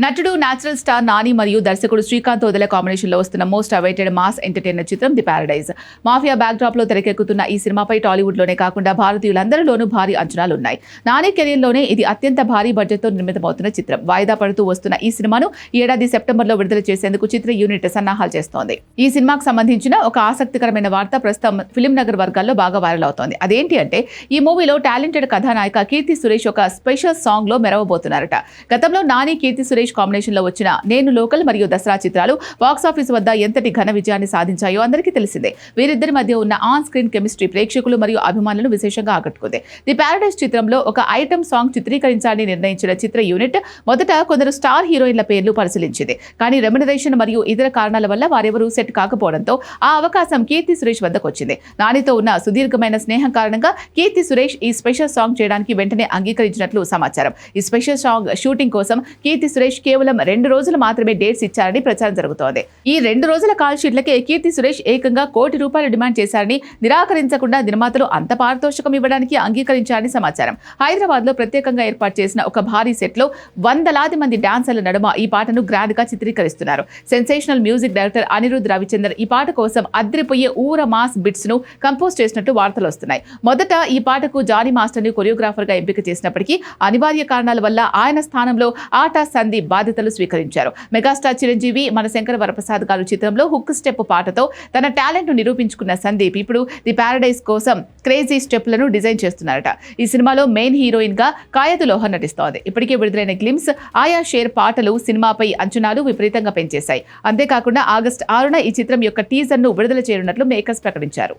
నటుడు natural star Nani మరియు దర్శకుడు శ్రీకాంత్ వదిల కాంబినేషన్ లో వస్తున్న మోస్ట్ అవైటెడ్ మాస్ ఎంటర్టైనర్ చిత్రం the paradise. Mafia back drop లో తెరకెక్కుతున్న ఈ సినిమాపై టాలీవుడ్ లోనే కాకుండా భారతీయులందరిలోనూ భారీ అంచనాలున్నాయి. నాని కెరీర్ లోనే ఇది అత్యంత భారీ బడ్జెట్ తో నిర్మితమవుతున్న చిత్రం. వాయిదా పడుతూ వస్తున్న ఈ సినిమాను ఈ ఏడాది సెప్టెంబర్ లో విడుదల చేసేందుకు చిత్ర యూనిట్ సన్నాహాలు చేస్తోంది. ఈ సినిమాకు సంబంధించిన ఒక ఆసక్తికరమైన వార్త ప్రస్తుతం ఫిలిం నగర్ వర్గాల్లో బాగా వైరల్ అవుతోంది. అదేంటి అంటే ఈ మూవీలో టాలెంటెడ్ కథానాయిక కీర్తి సురేష్ ఒక స్పెషల్ సాంగ్ లో మెరవబోతున్నారట. గతంలో నాని కీర్తి సురేష్ కాంబినేషన్ లో వచ్చిన నేను లోకల్ మరియు దసరా చిత్రాలు బాక్సాఫీస్ వద్ద ఎంతటి ఘన విజయాన్ని సాధించాయో అందరికీ తెలిసిందే. వీరిద్దరి మధ్య ఉన్న ఆన్ స్క్రీన్ కెమిస్ట్రీ ప్రేక్షకులు మరియు అభిమానులను విశేషంగా ఆకట్టుకుంది. ది పారడైజ్ చిత్రంలో ఒక ఐటమ్ సాంగ్ చిత్రీకరించాలని నిర్ణయించిన చిత్ర యూనిట్ మొదట కొందరు స్టార్ హీరోయిన్ల పేర్లు పరిశీలించింది. కానీ రెమ్యునరేషన్ మరియు ఇతర కారణాల వల్ల వారెవరూ సెట్ కాకపోవడంతో ఆ అవకాశం కీర్తి సురేష్ వద్దకు వచ్చింది. నానితో ఉన్న సుదీర్ఘమైన స్నేహం కారణంగా కీర్తి సురేష్ ఈ స్పెషల్ సాంగ్ చేయడానికి వెంటనే అంగీకరించినట్లు సమాచారం. ఈ స్పెషల్ సాంగ్ షూటింగ్ కోసం కీర్తి సురేష్ కేవలం 2 రోజులు మాత్రమే డేట్స్ ఇచ్చారని ప్రచారం జరుగుతోంది. ఈ 2 రోజుల కాల్ షీట్లకే కీర్తి సురేష్ ఏకంగా ₹1 కోటి డిమాండ్ చేశారని, నిరాకరించకుండా నిర్మాతలు అంత పారితోషికం ఇవ్వడానికి అంగీకరించారని సమాచారం. హైదరాబాద్ లో ప్రత్యేకంగా ఏర్పాటు చేసిన ఒక భారీ సెట్ లో వందలాది మంది డాన్సర్ల నడుమ ఈ పాటను గ్రాండ్ గా చిత్రీకరిస్తున్నారు. Sensational music director Anirudh Ravichander ఈ పాట కోసం అద్రిపోయే ఊర మాస్ బిట్స్ ను కంపోజ్ చేసినట్టు వార్తలు వస్తున్నాయి. మొదట ఈ పాటకు జానీ మాస్టర్ ని కొరియోగ్రాఫర్ గా ఎంపిక చేసినప్పటికీ అనివార్య కారణాల వల్ల ఆయన స్థానంలో ఆటా సందీప్ బాధ్యతలు స్వీకరించారు. మెగాస్టార్ చిరంజీవి మన శంకర వరప్రసాద్ గారు చిత్రంలో హుక్ స్టెప్ పాటతో తన టాలెంట్ ను నిరూపించుకున్న సందీప్ ఇప్పుడు ది పారడైజ్ కోసం క్రేజీ స్టెప్లను డిజైన్ చేస్తున్నారట. ఈ సినిమాలో మెయిన్ హీరోయిన్ గా కాయతు లోహన్ నటిస్తోంది. ఇప్పటికే విడుదలైన గ్లిమ్స్, ఆయా షేర్ పాటలు సినిమాపై అంచనాలు విపరీతంగా పెంచేశాయి. అంతేకాకుండా ఆగస్టు 6న ఈ చిత్రం యొక్క టీజర్ ను విడుదల చేయనున్నట్లు మేకర్స్ ప్రకటించారు.